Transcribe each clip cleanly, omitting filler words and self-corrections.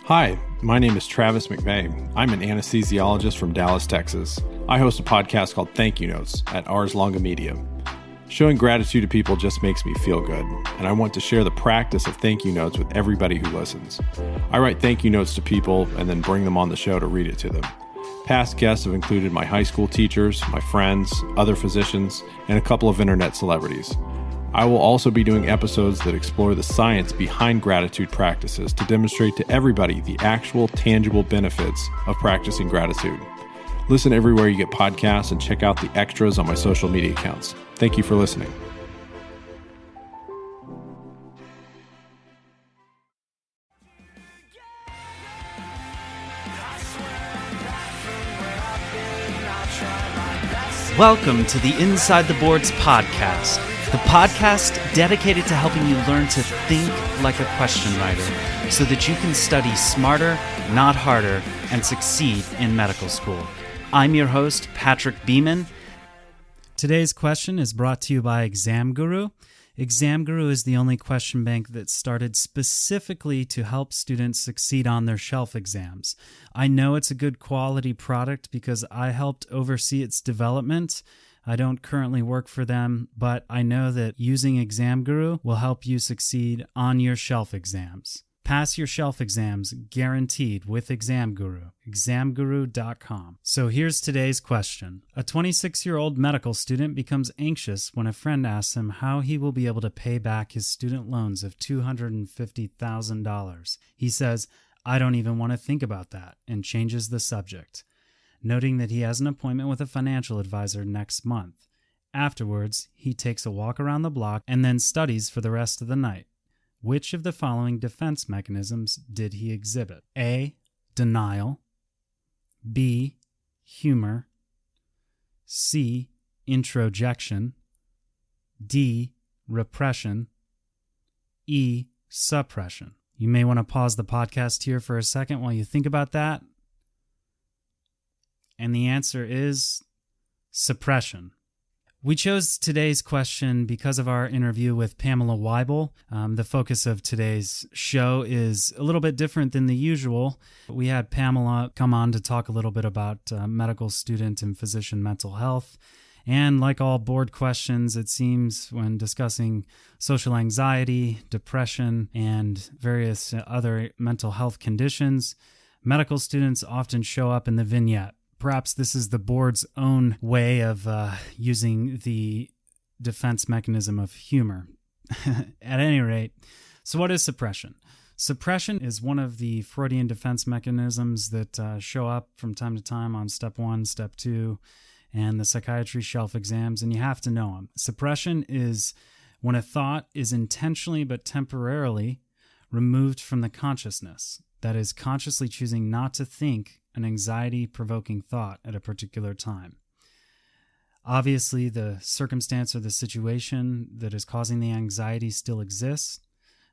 Hi, my name is Travis McVeigh. I'm an anesthesiologist from Dallas, Texas. I host a podcast called Thank You Notes at Ars Longa Media. Showing gratitude to people just makes me feel good, and I want to share the practice of thank you notes with everybody who listens. I write thank you notes to people and then bring them on the show to read it to them. Past guests have included my high school teachers, my friends, other physicians, and a couple of internet celebrities. I will also be doing episodes that explore the science behind gratitude practices to demonstrate to everybody the actual tangible benefits of practicing gratitude. Listen everywhere you get podcasts and check out the extras on my social media accounts. Thank you for listening. Welcome to the Inside the Boards podcast, the podcast dedicated to helping you learn to think like a question writer so that you can study smarter, not harder, and succeed in medical school. I'm your host, Patrick Beeman. Today's question is brought to you by Exam Guru. Exam Guru is the only question bank that started specifically to help students succeed on their shelf exams. I know it's a good quality product because I helped oversee its development. I don't currently work for them, but I know that using Exam Guru will help you succeed on your shelf exams. Pass your shelf exams guaranteed with Exam Guru, examguru.com. So here's today's question. A 26-year-old medical student becomes anxious when a friend asks him how he will be able to pay back his student loans of $250,000. He says, "I don't even want to think about that," and changes the subject, noting that he has an appointment with a financial advisor next month. Afterwards, he takes a walk around the block and then studies for the rest of the night. Which of the following defense mechanisms did he exhibit? A. Denial. B. Humor. C. Introjection. D. Repression. E. Suppression. You may want to pause the podcast here for a second while you think about that. And the answer is suppression. We chose today's question because of our interview with Pamela Wible. The focus of today's show is a little bit different than the usual. We had Pamela come on to talk a little bit about medical student and physician mental health. And like all board questions, it seems when discussing social anxiety, depression, and various other mental health conditions, medical students often show up in the vignette. Perhaps this is the board's own way of using the defense mechanism of humor. At any rate, so what is suppression? Suppression is one of the Freudian defense mechanisms that show up from time to time on step 1, step 2, and the psychiatry shelf exams, and you have to know them. Suppression is when a thought is intentionally but temporarily removed from the consciousness. That is, consciously choosing not to think an anxiety-provoking thought at a particular time. Obviously, the circumstance or the situation that is causing the anxiety still exists,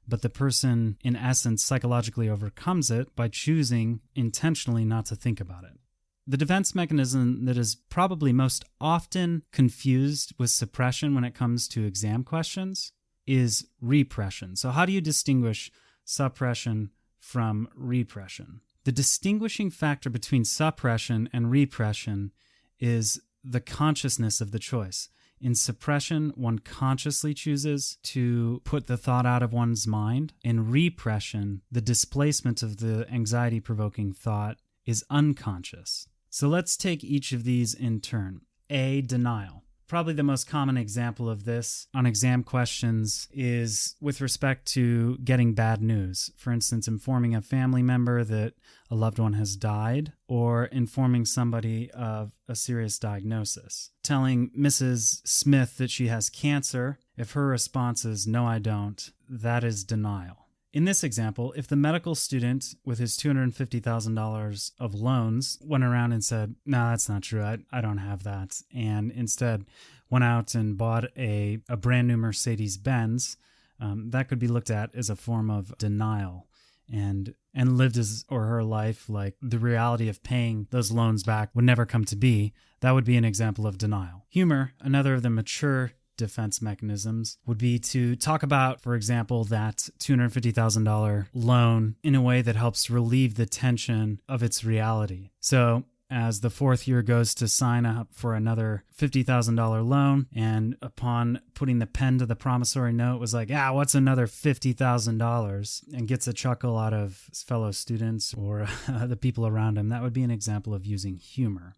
but the person, in essence, psychologically overcomes it by choosing intentionally not to think about it. The defense mechanism that is probably most often confused with suppression when it comes to exam questions is repression. So how do you distinguish suppression from repression? The distinguishing factor between suppression and repression is the consciousness of the choice. In suppression, one consciously chooses to put the thought out of one's mind. In repression, the displacement of the anxiety-provoking thought is unconscious. So let's take each of these in turn. A. Denial. Probably the most common example of this on exam questions is with respect to getting bad news. For instance, informing a family member that a loved one has died, or informing somebody of a serious diagnosis. Telling Mrs. Smith that she has cancer, if her response is, "No, I don't," that is denial. In this example, if the medical student with his $250,000 of loans went around and said, "No, that's not true, I don't have that," and instead went out and bought a brand new Mercedes-Benz, that could be looked at as a form of denial and lived his or her life like the reality of paying those loans back would never come to be. That would be an example of denial. Humor, another of the mature defense mechanisms would be to talk about, for example, that $250,000 loan in a way that helps relieve the tension of its reality. So as the fourth year goes to sign up for another $50,000 loan, and upon putting the pen to the promissory note was like, what's another $50,000, and gets a chuckle out of his fellow students or the people around him, that would be an example of using humor.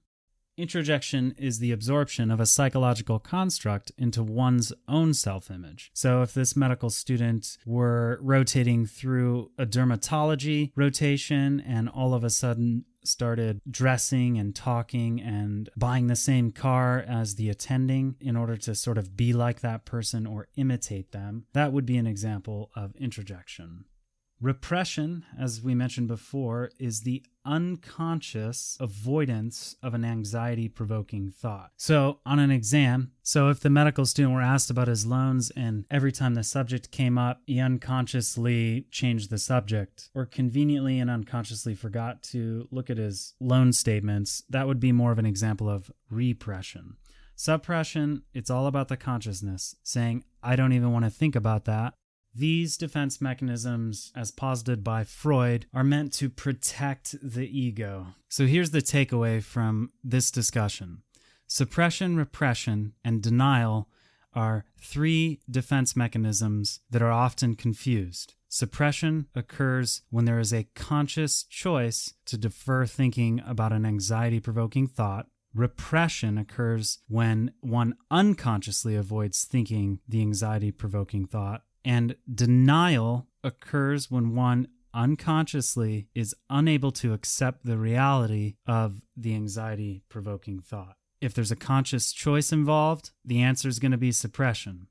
Introjection is the absorption of a psychological construct into one's own self-image. So if this medical student were rotating through a dermatology rotation and all of a sudden started dressing and talking and buying the same car as the attending in order to sort of be like that person or imitate them, that would be an example of introjection. Repression, as we mentioned before, is the unconscious avoidance of an anxiety-provoking thought. So on an exam, if the medical student were asked about his loans and every time the subject came up, he unconsciously changed the subject or conveniently and unconsciously forgot to look at his loan statements, that would be more of an example of repression. Suppression, it's all about the consciousness, saying, I don't even want to think about that. These defense mechanisms, as posited by Freud, are meant to protect the ego. So here's the takeaway from this discussion. Suppression, repression, and denial are three defense mechanisms that are often confused. Suppression occurs when there is a conscious choice to defer thinking about an anxiety-provoking thought. Repression occurs when one unconsciously avoids thinking the anxiety-provoking thought. And denial occurs when one unconsciously is unable to accept the reality of the anxiety-provoking thought. If there's a conscious choice involved, the answer is going to be suppression.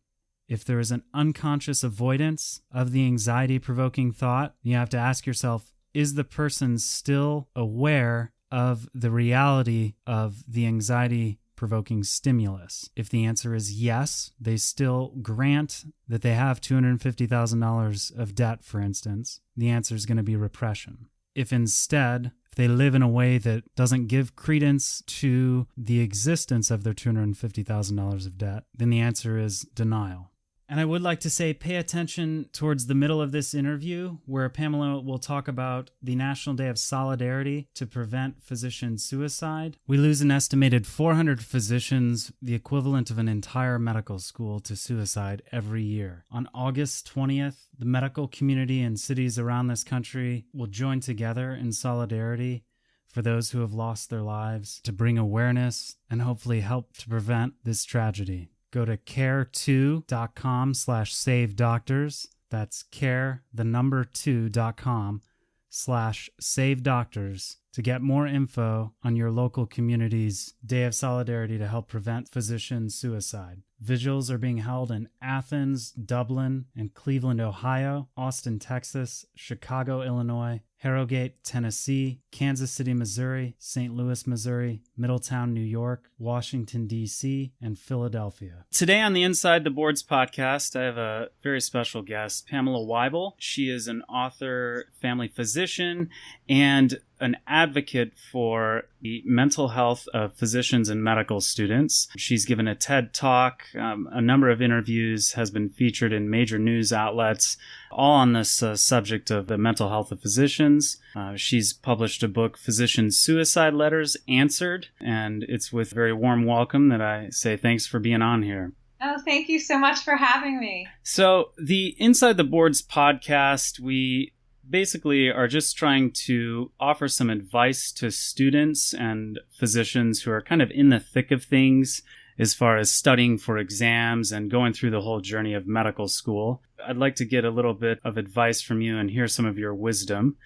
If there is an unconscious avoidance of the anxiety-provoking thought, you have to ask yourself, is the person still aware of the reality of the anxiety-provoking stimulus? If the answer is yes, they still grant that they have $250,000 of debt, for instance, the answer is going to be repression. If instead, if they live in a way that doesn't give credence to the existence of their $250,000 of debt, then the answer is denial. And I would like to say, pay attention towards the middle of this interview where Pamela will talk about the National Day of Solidarity to prevent physician suicide. We lose an estimated 400 physicians, the equivalent of an entire medical school, to suicide every year. On August 20th, the medical community and cities around this country will join together in solidarity for those who have lost their lives to bring awareness and hopefully help to prevent this tragedy. Go to care2.com/savedoctors. That's care2.com/savedoctors to get more info on your local community's Day of Solidarity to help prevent physician suicide. Vigils are being held in Athens, Dublin, and Cleveland, Ohio, Austin, Texas, Chicago, Illinois, Harrogate, Tennessee, Kansas City, Missouri, St. Louis, Missouri, Middletown, New York, Washington, D.C., and Philadelphia. Today on the Inside the Boards podcast, I have a very special guest, Pamela Wible. She is an author, family physician, and an advocate for the mental health of physicians and medical students. She's given a TED Talk, a number of interviews, has been featured in major news outlets, all on this subject of the mental health of physicians. She's published a book, Physician Suicide Letters Answered, and it's with very warm welcome that I say thanks for being on here. Oh, thank you so much for having me. So the Inside the Boards podcast, we basically are just trying to offer some advice to students and physicians who are kind of in the thick of things as far as studying for exams and going through the whole journey of medical school. I'd like to get a little bit of advice from you and hear some of your wisdom.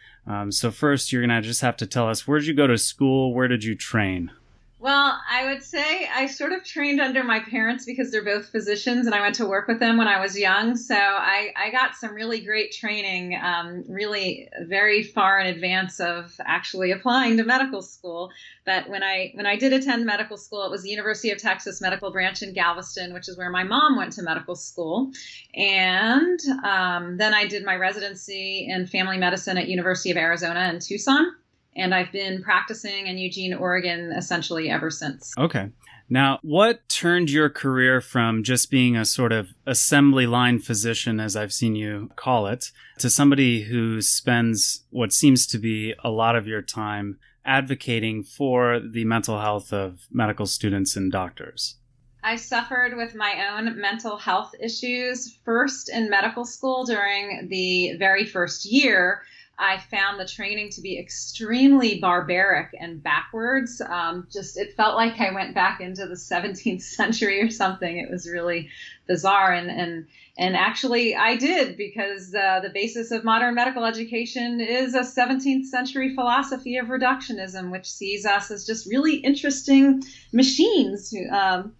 So first, you're going to just have to tell us, where did you go to school? Where did you train? Well, I would say I sort of trained under my parents because they're both physicians and I went to work with them when I was young. So I got some really great training, really very far in advance of actually applying to medical school. But when I did attend medical school, it was the University of Texas Medical Branch in Galveston, which is where my mom went to medical school. And then I did my residency in family medicine at University of Arizona in Tucson. And I've been practicing in Eugene, Oregon, essentially ever since. Okay. Now, what turned your career from just being a sort of assembly line physician, as I've seen you call it, to somebody who spends what seems to be a lot of your time advocating for the mental health of medical students and doctors? I suffered with my own mental health issues first in medical school during the very first year. I found the training to be extremely barbaric and backwards. It felt like I went back into the 17th century or something. It was really bizarre. And actually I did, because the basis of modern medical education is a 17th century philosophy of reductionism, which sees us as just really interesting machines, a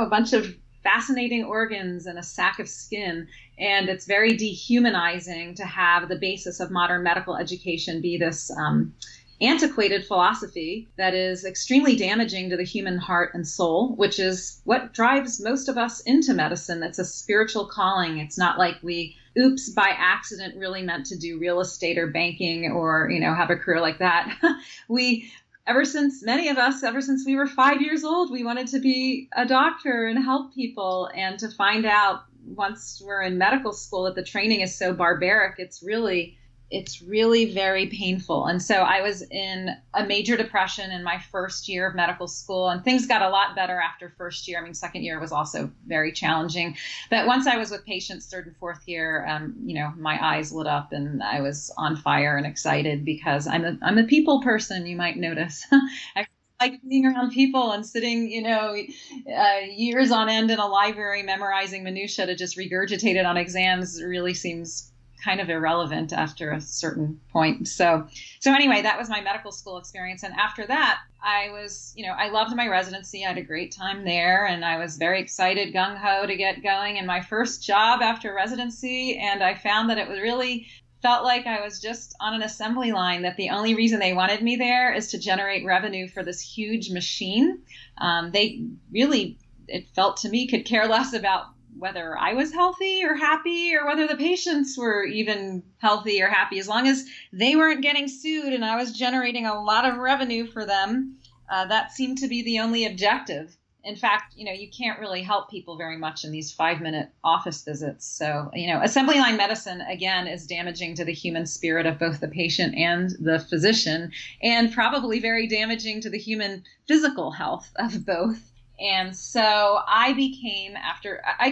bunch of fascinating organs and a sack of skin. And it's very dehumanizing to have the basis of modern medical education be this antiquated philosophy that is extremely damaging to the human heart and soul, which is what drives most of us into medicine. It's a spiritual calling. It's not like we, by accident, really meant to do real estate or banking or, have a career like that. Ever since we were 5 years old, we wanted to be a doctor and help people. And to find out once we're in medical school that the training is so barbaric, it's really very painful. And so I was in a major depression in my first year of medical school, and things got a lot better after first year. Second year was also very challenging. But once I was with patients third and fourth year, my eyes lit up and I was on fire and excited, because I'm a people person, you might notice. I like being around people and sitting, years on end in a library memorizing minutia to just regurgitate it on exams really seems kind of irrelevant after a certain point. So anyway, that was my medical school experience. And after that, I was, I loved my residency. I had a great time there, and I was very excited, gung-ho to get going in my first job after residency. And I found that it was really felt like I was just on an assembly line, that the only reason they wanted me there is to generate revenue for this huge machine. They really, it felt to me, could care less about whether I was healthy or happy, or whether the patients were even healthy or happy. As long as they weren't getting sued and I was generating a lot of revenue for them, that seemed to be the only objective. In fact, you can't really help people very much in these 5-minute office visits. So, assembly line medicine, again, is damaging to the human spirit of both the patient and the physician, and probably very damaging to the human physical health of both. And so I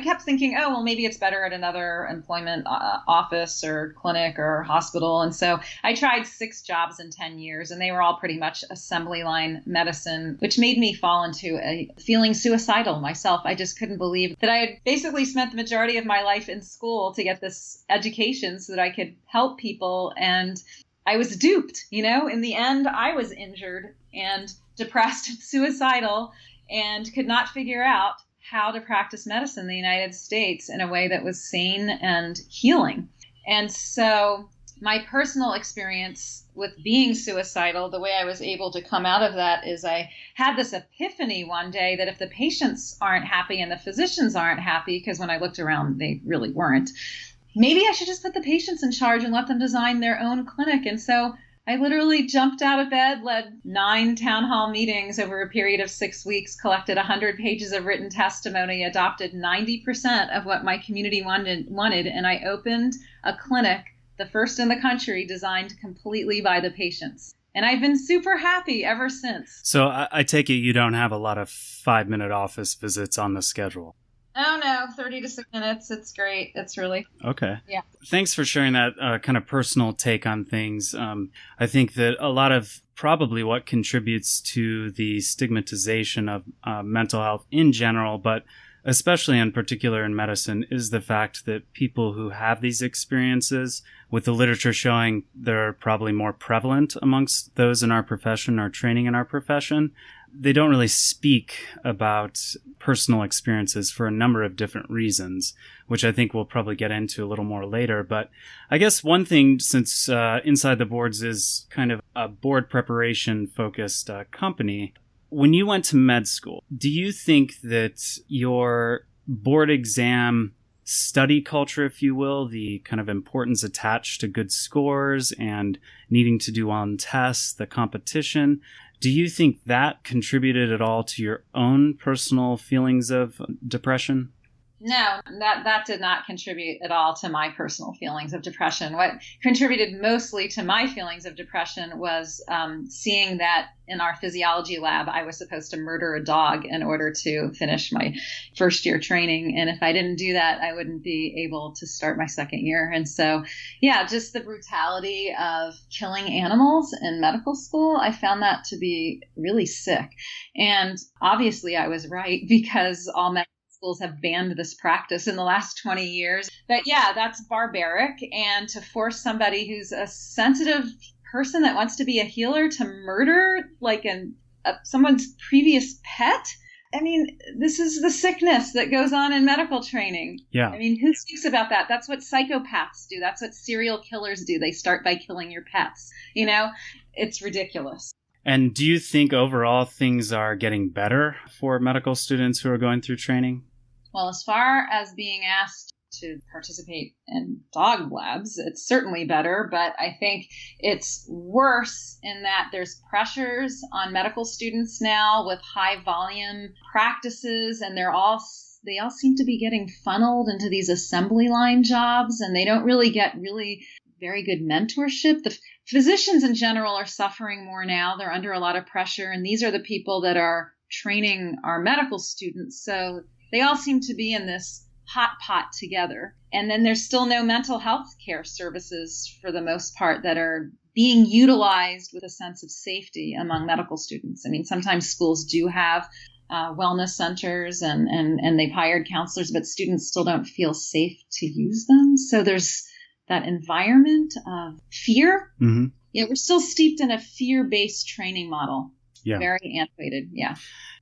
kept thinking, oh, well, maybe it's better at another employment office or clinic or hospital. And so I tried 6 jobs in 10 years, and they were all pretty much assembly line medicine, which made me fall into feeling suicidal myself. I just couldn't believe that I had basically spent the majority of my life in school to get this education so that I could help people. And I was duped. In the end, I was injured and depressed and suicidal, and could not figure out how to practice medicine in the United States in a way that was sane and healing. And so my personal experience with being suicidal, the way I was able to come out of that is I had this epiphany one day that if the patients aren't happy and the physicians aren't happy, because when I looked around, they really weren't, maybe I should just put the patients in charge and let them design their own clinic. And so I literally jumped out of bed, led 9 town hall meetings over a period of 6 weeks, collected 100 pages of written testimony, adopted 90% of what my community wanted, and I opened a clinic, the first in the country, designed completely by the patients. And I've been super happy ever since. So I take it you don't have a lot of 5-minute office visits on the schedule. Oh, no, 30 to 6 minutes. It's great. It's really... Okay. Yeah. Thanks for sharing that kind of personal take on things. I think that a lot of probably what contributes to the stigmatization of mental health in general, but especially in particular in medicine, is the fact that people who have these experiences, with the literature showing they're probably more prevalent amongst those in our profession or training in our profession, they don't really speak about personal experiences for a number of different reasons, which I think we'll probably get into a little more later. But I guess one thing, since Inside the Boards is kind of a board preparation focused company, when you went to med school, do you think that your board exam study culture, if you will, the kind of importance attached to good scores and needing to do on tests, the competition. Do you think that contributed at all to your own personal feelings of depression? No, that did not contribute at all to my personal feelings of depression. What contributed mostly to my feelings of depression was seeing that in our physiology lab, I was supposed to murder a dog in order to finish my first year training. And if I didn't do that, I wouldn't be able to start my second year. And so, yeah, just the brutality of killing animals in medical school, I found that to be really sick. And obviously I was right, because all medical schools have banned this practice in the last 20 years. But yeah, that's barbaric. And to force somebody who's a sensitive person that wants to be a healer to murder like someone's previous pet. I mean, this is the sickness that goes on in medical training. Yeah. I mean, who speaks about that? That's what psychopaths do. That's what serial killers do. They start by killing your pets. You know, it's ridiculous. And do you think overall things are getting better for medical students who are going through training? Well, as far as being asked to participate in dog labs, it's certainly better, but I think it's worse in that there's pressures on medical students now with high volume practices, and they all seem to be getting funneled into these assembly line jobs, and they don't really get very good mentorship. The physicians in general are suffering more now. They're under a lot of pressure, and these are the people that are training our medical students. So they all seem to be in this hot pot together. And then there's still no mental health care services for the most part that are being utilized with a sense of safety among medical students. I mean, sometimes schools do have wellness centers and they've hired counselors, but students still don't feel safe to use them. So there's that environment of fear. Mm-hmm. Yeah, we're still steeped in a fear-based training model. Yeah. Very antiquated. Yeah.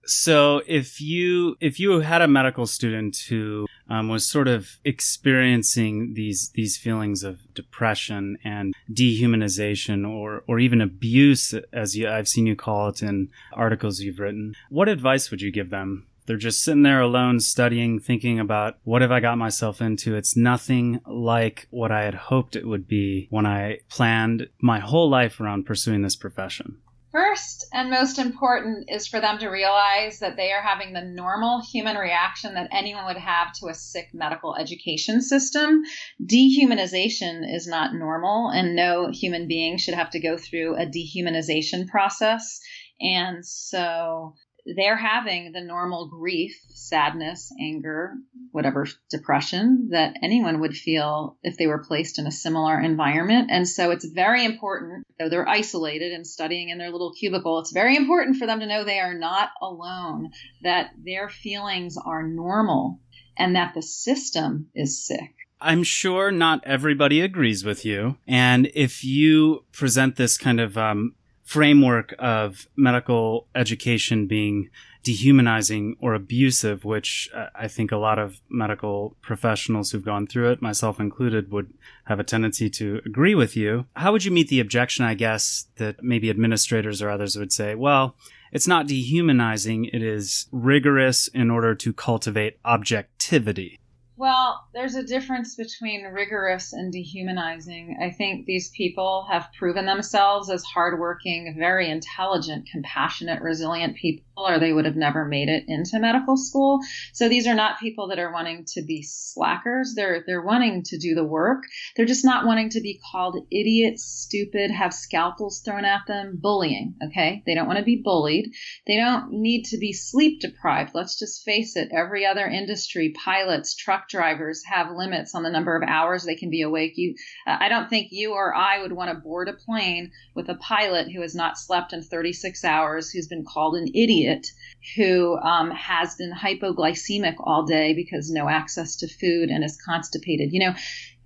So if you had a medical student who was sort of experiencing these feelings of depression and dehumanization or even abuse, as I've seen you call it in articles you've written, what advice would you give them? They're just sitting there alone studying, thinking about, what have I got myself into? It's nothing like what I had hoped it would be when I planned my whole life around pursuing this profession. First and most important is for them to realize that they are having the normal human reaction that anyone would have to a sick medical education system. Dehumanization is not normal, and no human being should have to go through a dehumanization process. And so they're having the normal grief, sadness, anger, whatever, depression that anyone would feel if they were placed in a similar environment. And so it's very important, though they're isolated and studying in their little cubicle, it's very important for them to know they are not alone, that their feelings are normal, and that the system is sick. I'm sure not everybody agrees with you. And if you present this kind of framework of medical education being dehumanizing or abusive, which I think a lot of medical professionals who've gone through it, myself included, would have a tendency to agree with you. How would you meet the objection, I guess, that maybe administrators or others would say, well, it's not dehumanizing, it is rigorous in order to cultivate objectivity? Well, there's a difference between rigorous and dehumanizing. I think these people have proven themselves as hardworking, very intelligent, compassionate, resilient people, or they would have never made it into medical school. So these are not people that are wanting to be slackers. They're wanting to do the work. They're just not wanting to be called idiots, stupid, have scalpels thrown at them, bullying, okay? They don't want to be bullied. They don't need to be sleep deprived. Let's just face it. Every other industry, pilots, truck drivers have limits on the number of hours they can be awake. I don't think you or I would want to board a plane with a pilot who has not slept in 36 hours, who's been called an idiot, who has been hypoglycemic all day because no access to food and is constipated. You know,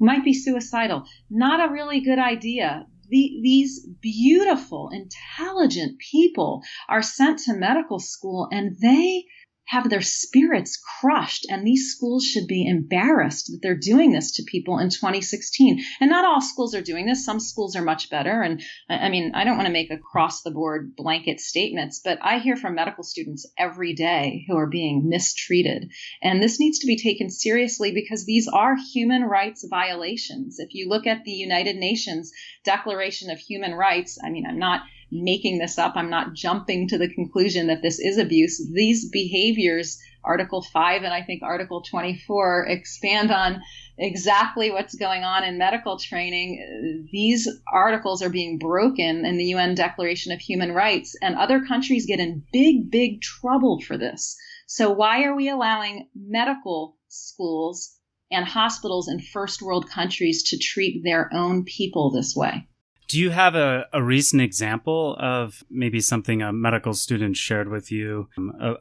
might be suicidal. Not a really good idea. These beautiful, intelligent people are sent to medical school, and they have their spirits crushed, and these schools should be embarrassed that they're doing this to people in 2016. And not all schools are doing this. Some schools are much better. And I mean, I don't want to make across the board blanket statements, but I hear from medical students every day who are being mistreated. And this needs to be taken seriously because these are human rights violations. If you look at the United Nations Declaration of Human Rights, I mean, I'm not making this up. I'm not jumping to the conclusion that this is abuse. These behaviors, Article 5 and I think Article 24, expand on exactly what's going on in medical training. These articles are being broken in the UN Declaration of Human Rights, and other countries get in big, big trouble for this. So why are we allowing medical schools and hospitals in first world countries to treat their own people this way? Do you have a recent example of maybe something a medical student shared with you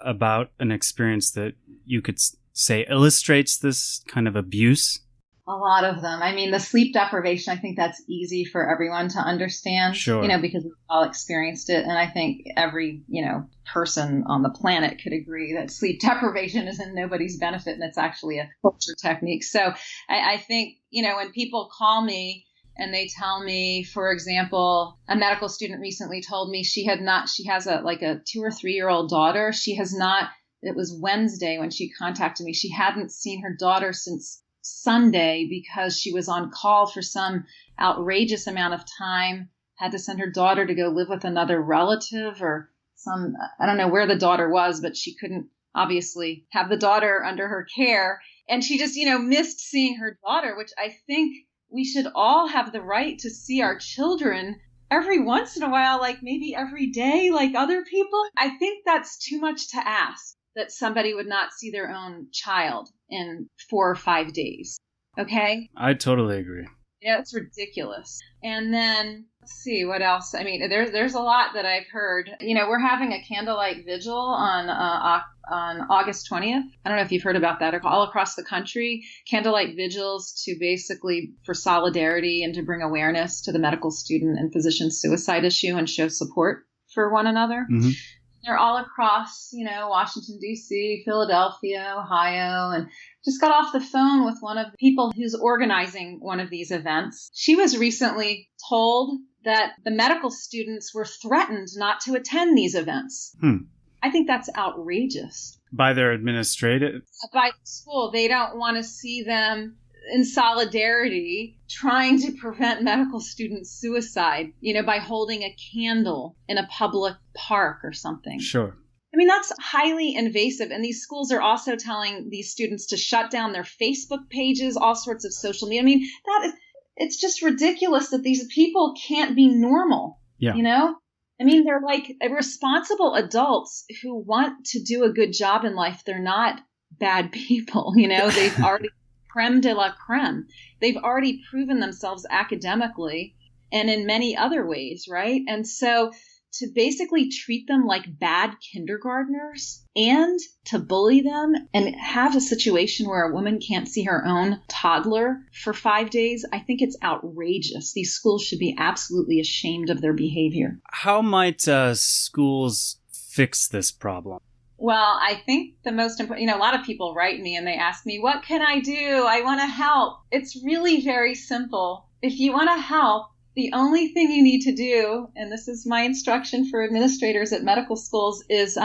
about an experience that you could say illustrates this kind of abuse? A lot of them. I mean, the sleep deprivation, I think that's easy for everyone to understand, sure. Because we've all experienced it. And I think every, person on the planet could agree that sleep deprivation is in nobody's benefit, and it's actually a torture technique. So I think, when people call me and they tell me, for example, a medical student recently told me she has a 2 or 3 year old daughter. It was Wednesday when she contacted me. She hadn't seen her daughter since Sunday because she was on call for some outrageous amount of time, had to send her daughter to go live with another relative or I don't know where the daughter was, but she couldn't obviously have the daughter under her care. And she just, missed seeing her daughter, which I think we should all have the right to see our children every once in a while, like maybe every day, like other people. I think that's too much to ask that somebody would not see their own child in 4 or 5 days. Okay? I totally agree. Yeah, it's ridiculous. And then let's see what else. I mean, there's a lot that I've heard. We're having a candlelight vigil on August 20th. I don't know if you've heard about that. All across the country, candlelight vigils to basically for solidarity and to bring awareness to the medical student and physician suicide issue and show support for one another. Mm-hmm. They're all across, Washington, D.C., Philadelphia, Ohio, and just got off the phone with one of the people who's organizing one of these events. She was recently told that the medical students were threatened not to attend these events. I think that's outrageous. By their administrative? By the school. They don't want to see them in solidarity trying to prevent medical student suicide, by holding a candle in a public park or something. Sure. I mean, that's highly invasive. And these schools are also telling these students to shut down their Facebook pages, all sorts of social media. I mean, it's just ridiculous that these people can't be normal. Yeah. I mean, they're like responsible adults who want to do a good job in life. They're not bad people. They've already creme de la creme. They've already proven themselves academically and in many other ways, right? And so to basically treat them like bad kindergartners and to bully them and have a situation where a woman can't see her own toddler for 5 days, I think it's outrageous. These schools should be absolutely ashamed of their behavior. How might schools fix this problem? Well, I think the most important, a lot of people write me and they ask me, what can I do? I want to help. It's really very simple. If you want to help, the only thing you need to do, and this is my instruction for administrators at medical schools, is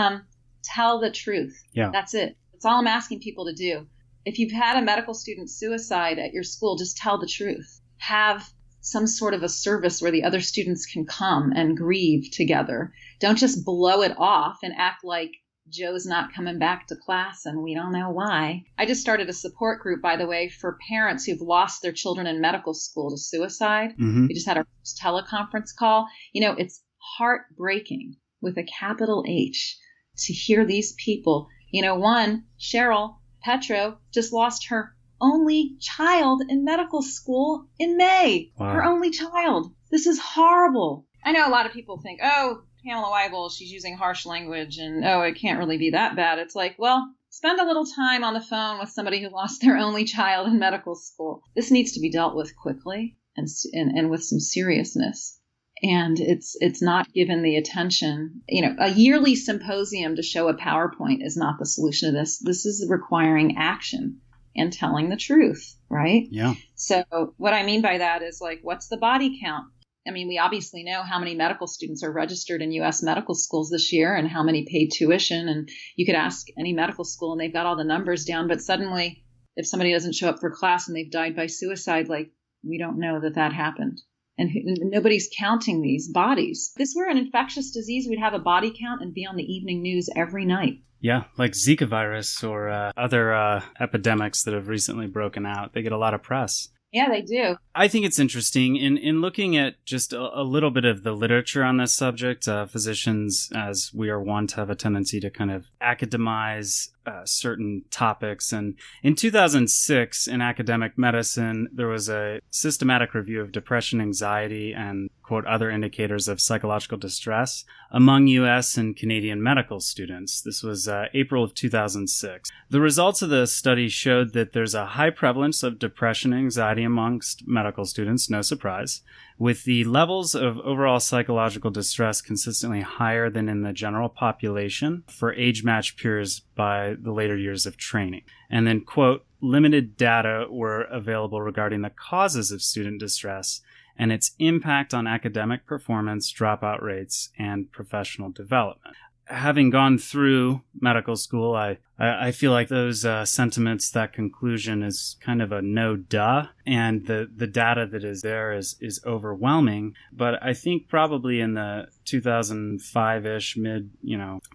tell the truth. Yeah. That's it. That's all I'm asking people to do. If you've had a medical student suicide at your school, just tell the truth. Have some sort of a service where the other students can come and grieve together. Don't just blow it off and act like Joe's not coming back to class and we don't know why. I just started a support group, by the way, for parents who've lost their children in medical school to suicide. Mm-hmm. We just had our first teleconference call. It's heartbreaking with a capital H to hear these people. One, Cheryl Petro, just lost her only child in medical school in May. Wow. Her only child. This is horrible. I know a lot of people think, Pamela Wible, she's using harsh language and, it can't really be that bad. It's like, well, spend a little time on the phone with somebody who lost their only child in medical school. This needs to be dealt with quickly and with some seriousness. And it's not given the attention. A yearly symposium to show a PowerPoint is not the solution to this. This is requiring action and telling the truth, right? Yeah. So what I mean by that is, like, what's the body count? I mean, we obviously know how many medical students are registered in U.S. medical schools this year and how many paid tuition. And you could ask any medical school and they've got all the numbers down. But suddenly, if somebody doesn't show up for class and they've died by suicide, like, we don't know that happened. And nobody's counting these bodies. If this were an infectious disease, we'd have a body count and be on the evening news every night. Yeah, like Zika virus or other epidemics that have recently broken out. They get a lot of press. Yeah, they do. I think it's interesting in looking at just a little bit of the literature on this subject. Physicians, as we are wont to have a tendency to kind of academize certain topics. And in 2006, in academic medicine, there was a systematic review of depression, anxiety, and, quote, other indicators of psychological distress among U.S. and Canadian medical students. This was April of 2006. The results of the study showed that there's a high prevalence of depression and anxiety amongst medical students, no surprise, with the levels of overall psychological distress consistently higher than in the general population for age-matched peers by the later years of training. And then, quote, limited data were available regarding the causes of student distress and its impact on academic performance, dropout rates, and professional development. Having gone through medical school, I feel like those sentiments, that conclusion is kind of a no duh, and the data that is there is overwhelming. But I think probably in the 2005-ish mid,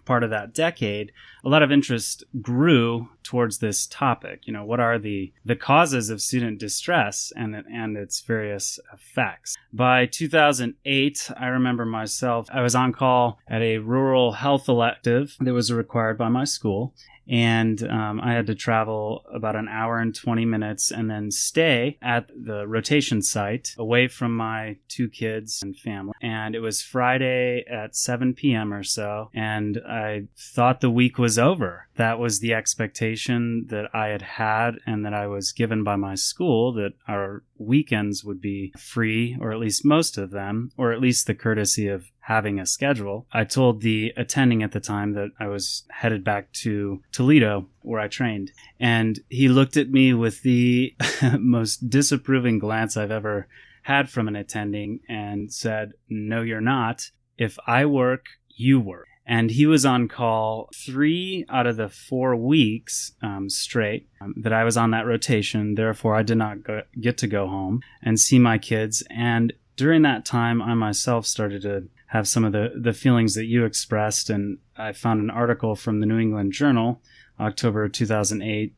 part of that decade, a lot of interest grew towards this topic. What are the causes of student distress and its various effects? By 2008, I remember myself, I was on call at a rural health elective that was required by my school. And I had to travel about an hour and 20 minutes and then stay at the rotation site away from my two kids and family. And it was Friday at 7 p.m. or so, and I thought the week was over. That was the expectation that I had and that I was given by my school, that our weekends would be free, or at least most of them, or at least the courtesy of having a schedule. I told the attending at the time that I was headed back to Toledo, where I trained, and he looked at me with the most disapproving glance I've ever had from an attending and said, "No, you're not. If I work, you work." And he was on call 3 out of the 4 weeks straight that I was on that rotation. Therefore, I did not get to go home and see my kids. And during that time, I myself started to have some of the feelings that you expressed. And I found an article from the New England Journal, October 2008,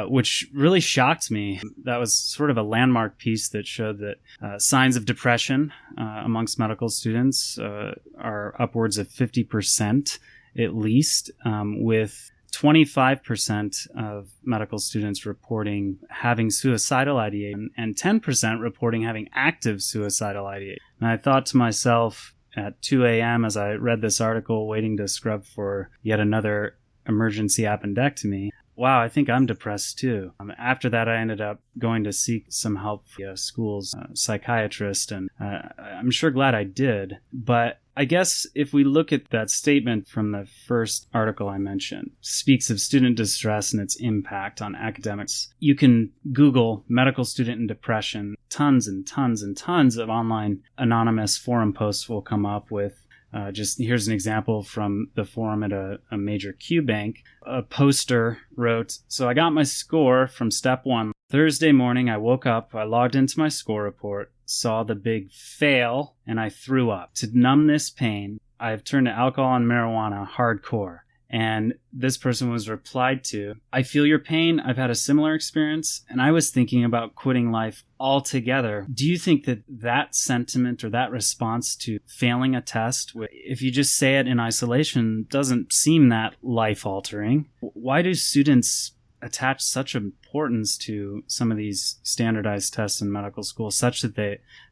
which really shocked me. That was sort of a landmark piece that showed that signs of depression amongst medical students are upwards of 50% at least, with 25% of medical students reporting having suicidal ideation and 10% reporting having active suicidal ideation. And I thought to myself at 2 a.m. as I read this article, waiting to scrub for yet another emergency appendectomy, wow, I think I'm depressed too. After that, I ended up going to seek some help from school's psychiatrist, and I'm sure glad I did. But I guess if we look at that statement from the first article I mentioned, speaks of student distress and its impact on academics. You can Google medical student and depression. Tons and tons and tons of online anonymous forum posts will come up with just here's an example from the forum at a major Q bank. A poster wrote, "So I got my score from step 1. Thursday morning, I woke up, I logged into my score report, saw the big fail, and I threw up. To numb this pain, I've turned to alcohol and marijuana hardcore." And this person was replied to, "I feel your pain. I've had a similar experience, and I was thinking about quitting life altogether." Do you think that sentiment or that response to failing a test, if you just say it in isolation, doesn't seem that life-altering? Why do students attach such importance to some of these standardized tests in medical school such that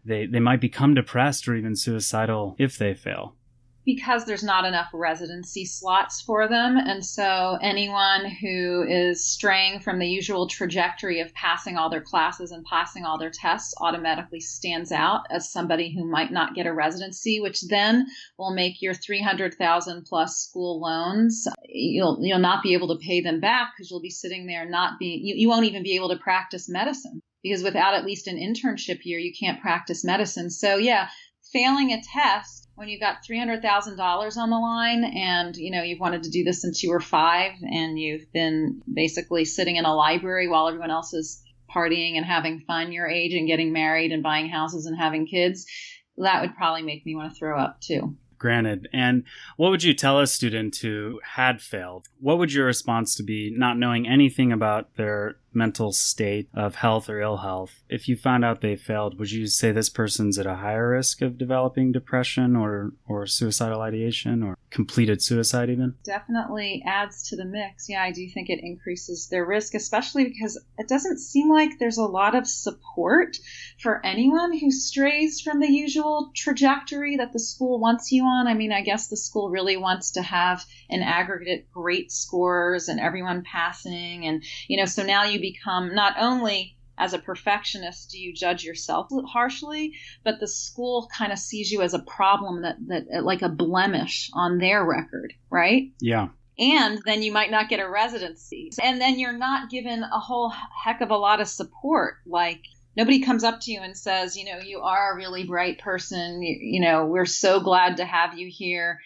they might become depressed or even suicidal if they fail? because there's not enough residency slots for them. And so anyone who is straying from the usual trajectory of passing all their classes and passing all their tests automatically stands out as somebody who might not get a residency, which then will make your $300,000 plus school loans. You'll not be able to pay them back because you'll be sitting there you won't even be able to practice medicine, because without at least an internship year, you can't practice medicine. So yeah, failing a test when you've got $300,000 on the line and, you've wanted to do this since you were 5 and you've been basically sitting in a library while everyone else is partying and having fun your age and getting married and buying houses and having kids, that would probably make me want to throw up too. Granted. And what would you tell a student who had failed? What would your response to be, not knowing anything about their mental state of health or ill health? If you found out they failed, would you say this person's at a higher risk of developing depression or suicidal ideation or completed suicide even? Definitely adds to the mix. Yeah, I do think it increases their risk, especially because it doesn't seem like there's a lot of support for anyone who strays from the usual trajectory that the school wants you on. I mean, I guess the school really wants to have an aggregate great scores and everyone passing. And, so now you become, not only as a perfectionist do you judge yourself harshly, but the school kind of sees you as a problem that like a blemish on their record, right? Yeah. And then you might not get a residency. And then you're not given a whole heck of a lot of support. Like, nobody comes up to you and says, you are a really bright person. We're so glad to have you here.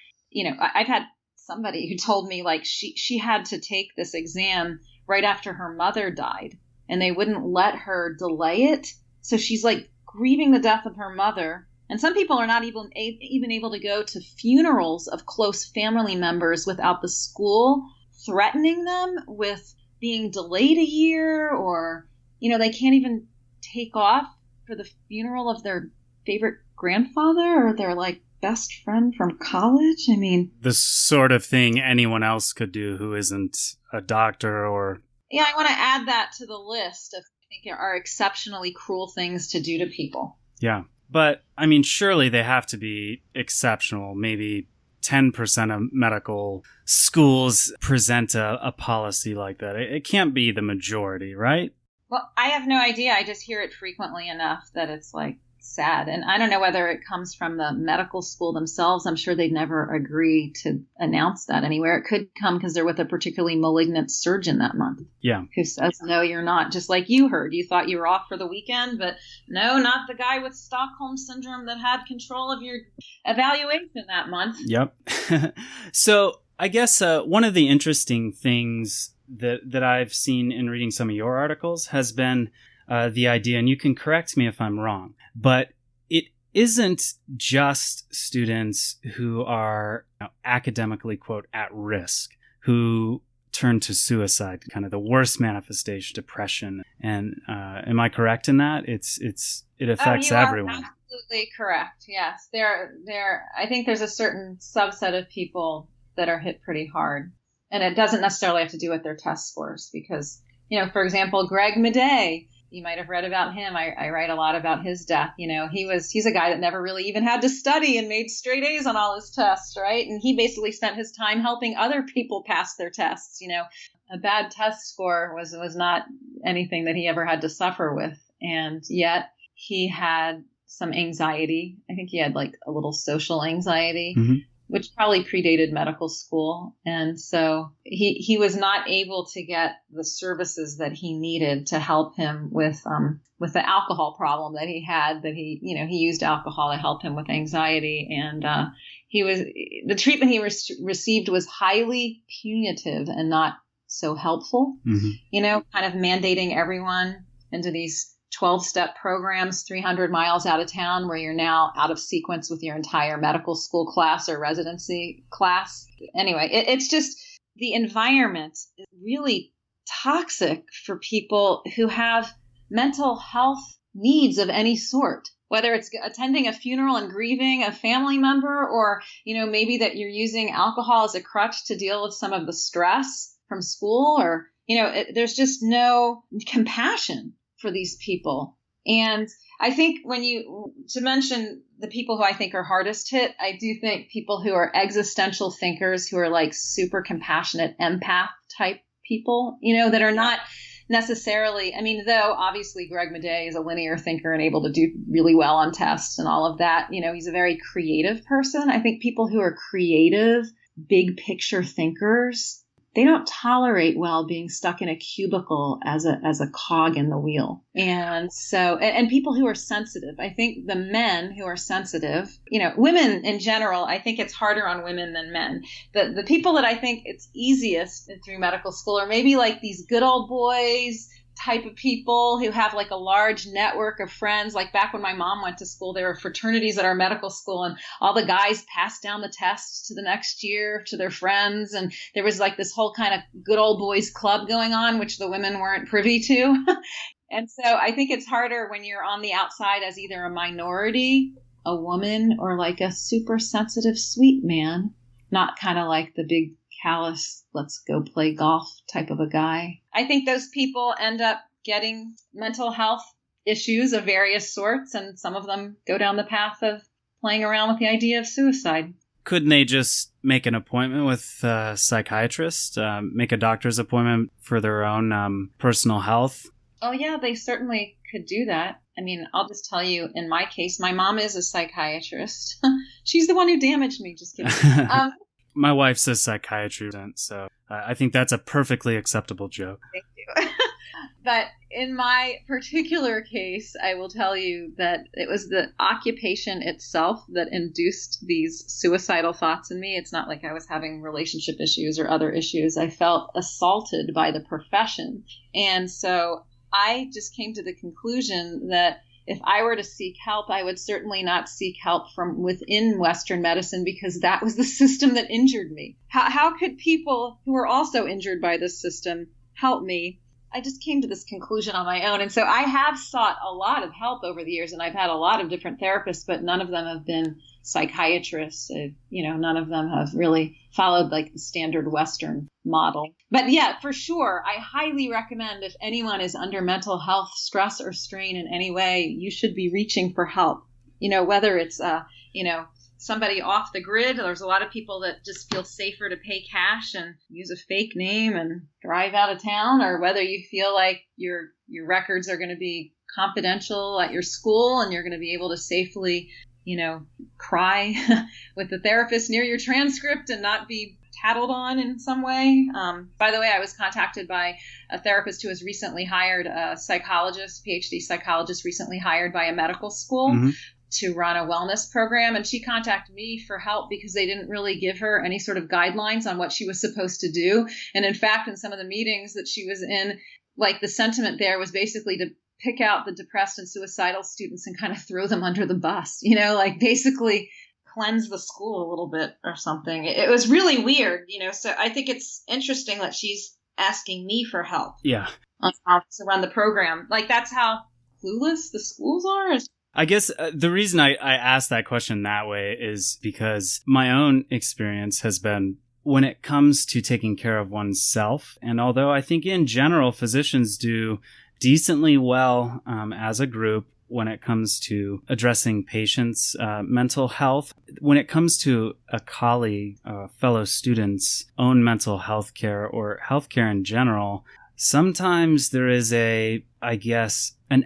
I've had somebody who told me like she had to take this exam right after her mother died and they wouldn't let her delay it. So she's like grieving the death of her mother. And some people are not even able to go to funerals of close family members without the school threatening them with being delayed a year, or, they can't even take off for the funeral of their favorite grandfather or their like best friend from college. I mean, the sort of thing anyone else could do who isn't a doctor or... Yeah, I want to add that to the list of, I think, are exceptionally cruel things to do to people. Yeah. But, I mean, surely they have to be exceptional. Maybe 10% of medical schools present a policy like that. It can't be the majority, right? Well, I have no idea. I just hear it frequently enough that it's like sad. And I don't know whether it comes from the medical school themselves. I'm sure they'd never agree to announce that anywhere. It could come because they're with a particularly malignant surgeon that month. Yeah. Who says, no, you're not. Just like you heard. You thought you were off for the weekend, but no, not the guy with Stockholm syndrome that had control of your evaluation that month. Yep. So I guess one of the interesting things that I've seen in reading some of your articles has been the idea, and you can correct me if I'm wrong, but it isn't just students who are academically, quote, at risk, who turn to suicide, kind of the worst manifestation, depression. And am I correct in that? It affects everyone. You are absolutely correct. Yes, I think there's a certain subset of people that are hit pretty hard, and it doesn't necessarily have to do with their test scores because, for example, Greg Madej. You might have read about him. I write a lot about his death. He's a guy that never really even had to study and made straight A's on all his tests, right? And he basically spent his time helping other people pass their tests. A bad test score was not anything that he ever had to suffer with. And yet he had some anxiety. I think he had like a little social anxiety. Mm-hmm. Which probably predated medical school. And so he was not able to get the services that he needed to help him with the alcohol problem that he had, that he used alcohol to help him with anxiety. And the treatment he received was highly punitive and not so helpful, mm-hmm. Kind of mandating everyone into these 12-step programs 300 miles out of town where you're now out of sequence with your entire medical school class or residency class. Anyway, it's just the environment is really toxic for people who have mental health needs of any sort, whether it's attending a funeral and grieving a family member or, maybe that you're using alcohol as a crutch to deal with some of the stress from school or, there's just no compassion for these people. And I think to mention the people who I think are hardest hit, I do think people who are existential thinkers, who are like super compassionate empath type people, that are not necessarily, though obviously Greg Madej is a linear thinker and able to do really well on tests and all of that, he's a very creative person. I think people who are creative, big picture thinkers, they don't tolerate well being stuck in a cubicle as a cog in the wheel. And so, and people who are sensitive, I think the men who are sensitive, women in general, I think it's harder on women than men. The people that I think it's easiest through medical school are maybe like these good old boys type of people who have like a large network of friends. Like back when my mom went to school, there were fraternities at our medical school, and all the guys passed down the tests to the next year to their friends. And there was like this whole kind of good old boys club going on, which the women weren't privy to. And so I think it's harder when you're on the outside as either a minority, a woman, or like a super sensitive, sweet man, not kind of like the big callous, let's go play golf type of a guy. I think those people end up getting mental health issues of various sorts, and some of them go down the path of playing around with the idea of suicide. Couldn't they just make an appointment with a psychiatrist, make a doctor's appointment for their own personal health? Oh, yeah, they certainly could do that. I'll just tell you, in my case, my mom is a psychiatrist. She's the one who damaged me. Just kidding. My wife's a psychiatry student, so I think that's a perfectly acceptable joke. Thank you. But in my particular case, I will tell you that it was the occupation itself that induced these suicidal thoughts in me. It's not like I was having relationship issues or other issues. I felt assaulted by the profession. And so I just came to the conclusion that if I were to seek help, I would certainly not seek help from within Western medicine, because that was the system that injured me. How could people who are also injured by this system help me? I just came to this conclusion on my own. And so I have sought a lot of help over the years, and I've had a lot of different therapists, but none of them have been psychiatrists. None of them have really followed like the standard Western model. But yeah, for sure, I highly recommend, if anyone is under mental health stress or strain in any way, you should be reaching for help. Whether it's, somebody off the grid. There's a lot of people that just feel safer to pay cash and use a fake name and drive out of town, or whether you feel like your records are going to be confidential at your school and you're going to be able to safely, cry with the therapist near your transcript and not be tattled on in some way. By the way, I was contacted by a therapist who was recently hired, a psychologist, PhD psychologist, recently hired by a medical school to run a wellness program. And she contacted me for help because they didn't really give her any sort of guidelines on what she was supposed to do. And in fact, in some of the meetings that she was in, like the sentiment there was basically to pick out the depressed and suicidal students and kind of throw them under the bus, like basically cleanse the school a little bit or something. It was really weird, so I think it's interesting that she's asking me for help. Yeah. On how to run the program. Like, that's how clueless the schools are. I guess the reason I asked that question that way is because my own experience has been, when it comes to taking care of oneself, and although I think in general physicians do decently well as a group when it comes to addressing patients' mental health, when it comes to a colleague, fellow student's own mental health care or healthcare in general, sometimes there is an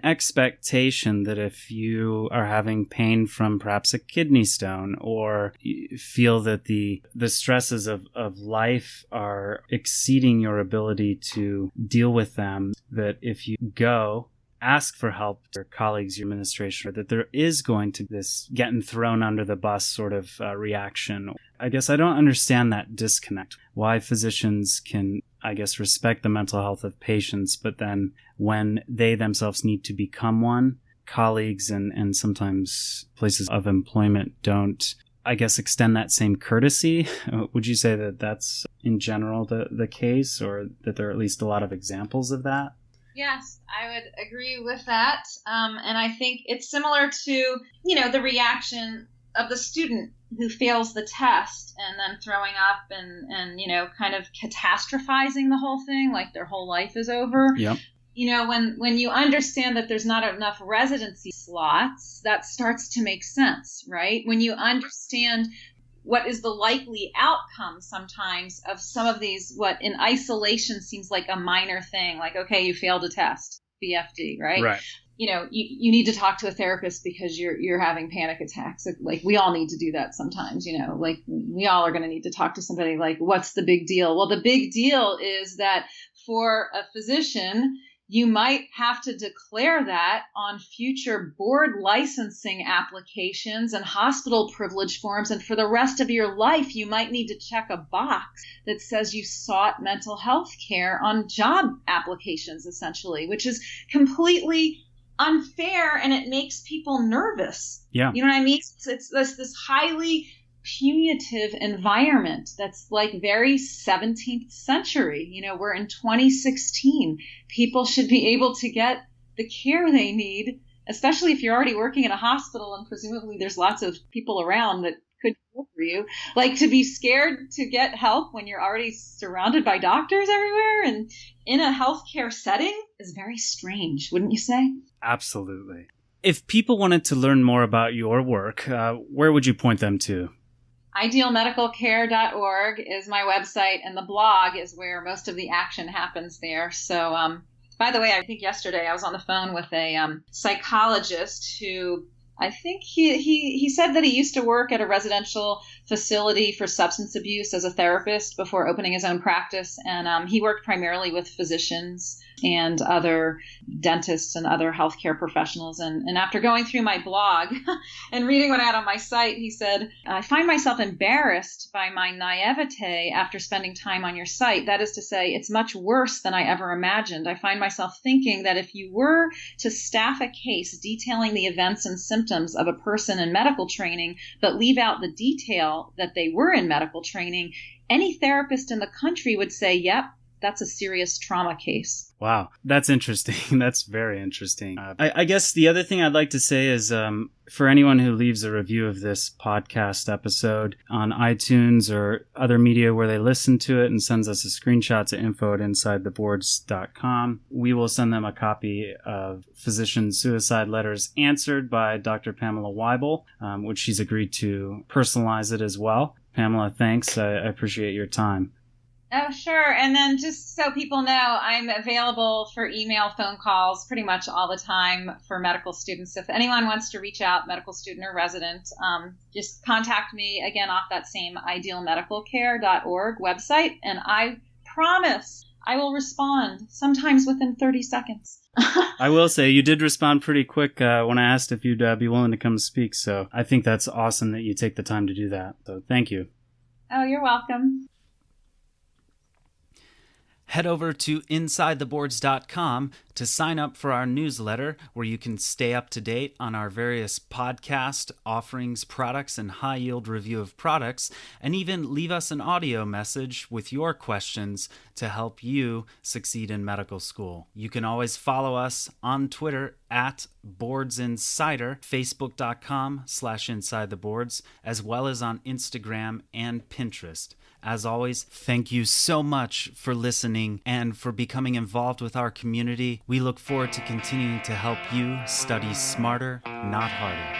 expectation that if you are having pain from perhaps a kidney stone, or you feel that the stresses of life are exceeding your ability to deal with them, that if you go ask for help to your colleagues, your administration, that there is going to be this getting thrown under the bus sort of reaction. I guess I don't understand that disconnect. Why physicians can, respect the mental health of patients, but then when they themselves need to become one, colleagues and sometimes places of employment don't, extend that same courtesy. Would you say that that's in general the case, or that there are at least a lot of examples of that? Yes, I would agree with that. And I think it's similar to, the reaction of the student who fails the test and then throwing up and kind of catastrophizing the whole thing, like their whole life is over. Yep. when you understand that there's not enough residency slots, that starts to make sense, right? When you understand what is the likely outcome sometimes of some of these, what in isolation seems like a minor thing, like, okay, you failed a test, BFD, right? Right. You need to talk to a therapist because you're having panic attacks. Like we all need to do that sometimes, like we all are going to need to talk to somebody. Like, what's the big deal? Well, the big deal is that for a physician, you might have to declare that on future board licensing applications and hospital privilege forms. And for the rest of your life, you might need to check a box that says you sought mental health care on job applications, essentially, which is completely unfair, and it makes people nervous. Yeah. You know what I mean? It's this highly punitive environment that's like very 17th century. We're in 2016. People should be able to get the care they need, especially if you're already working in a hospital and presumably there's lots of people around that could help for you. Like, to be scared to get help when you're already surrounded by doctors everywhere and in a healthcare setting is very strange, wouldn't you say? Absolutely. If people wanted to learn more about your work, where would you point them to? Idealmedicalcare.org is my website, and the blog is where most of the action happens there. So, by the way, I think yesterday I was on the phone with a psychologist who I think he said that he used to work at a residential facility for substance abuse as a therapist before opening his own practice. And he worked primarily with physicians and other dentists and other healthcare professionals. And after going through my blog and reading what I had on my site, he said, I find myself embarrassed by my naivete after spending time on your site. That is to say, it's much worse than I ever imagined. I find myself thinking that if you were to staff a case detailing the events and symptoms of a person in medical training, but leave out the detail that they were in medical training, any therapist in the country would say, yep, that's a serious trauma case. Wow, that's interesting. That's very interesting. I guess the other thing I'd like to say is for anyone who leaves a review of this podcast episode on iTunes or other media where they listen to it and sends us a screenshot to info@InsideTheBoards.com, we will send them a copy of Physician Suicide Letters Answered by Dr. Pamela Wible, which she's agreed to personalize it as well. Pamela, thanks. I appreciate your time. Oh, sure. And then just so people know, I'm available for email, phone calls pretty much all the time for medical students. If anyone wants to reach out, medical student or resident, just contact me again off that same idealmedicalcare.org website. And I promise I will respond sometimes within 30 seconds. I will say you did respond pretty quick when I asked if you'd be willing to come speak. So I think that's awesome that you take the time to do that. So thank you. Oh, you're welcome. Head over to InsideTheBoards.com to sign up for our newsletter, where you can stay up to date on our various podcast offerings, products, and high-yield review of products, and even leave us an audio message with your questions to help you succeed in medical school. You can always follow us on Twitter @BoardsInsider, Facebook.com/InsideTheBoards, as well as on Instagram and Pinterest. As always, thank you so much for listening and for becoming involved with our community. We look forward to continuing to help you study smarter, not harder.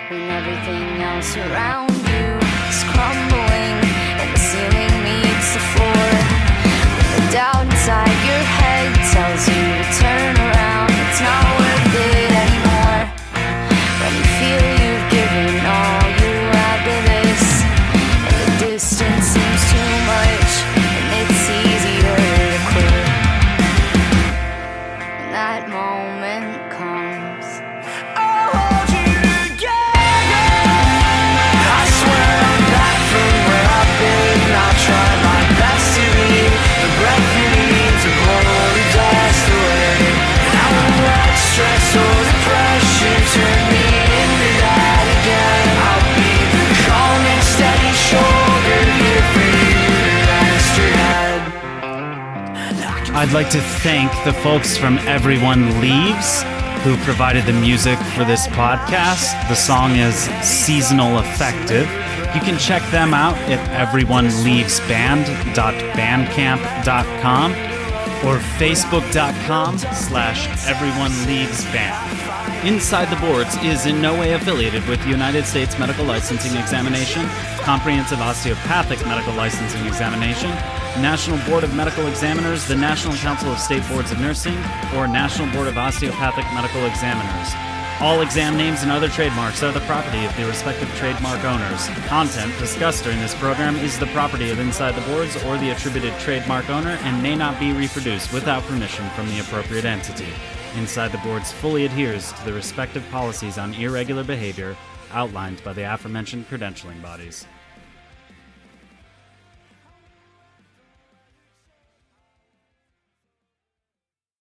When everything else around you is crumbling and the ceiling meets the floor, when the doubt inside your head tells you to turn around, it's not worth it anymore. When you feel you've given all you have to this, and the distance seems too much, and it's easier to quit. When that moment comes, I'll hold you together. I swear I'm back from where I've been. I'll try my best to be the breath you need to blow the dust away. And I won't let stress or depression turn me into that again. I'll be the calm and steady shoulder here for you to rest your head. I'd like to thank the folks from Everyone Leaves who provided the music for this podcast. The song is Seasonal Effective. You can check them out at everyoneleavesband.bandcamp.com. or facebook.com/everyoneleavesband. Inside the Boards is in no way affiliated with the United States Medical Licensing Examination, Comprehensive Osteopathic Medical Licensing Examination, National Board of Medical Examiners, the National Council of State Boards of Nursing, or National Board of Osteopathic Medical Examiners. All exam names and other trademarks are the property of the respective trademark owners. Content discussed during this program is the property of Inside the Boards or the attributed trademark owner and may not be reproduced without permission from the appropriate entity. Inside the Boards fully adheres to the respective policies on irregular behavior outlined by the aforementioned credentialing bodies.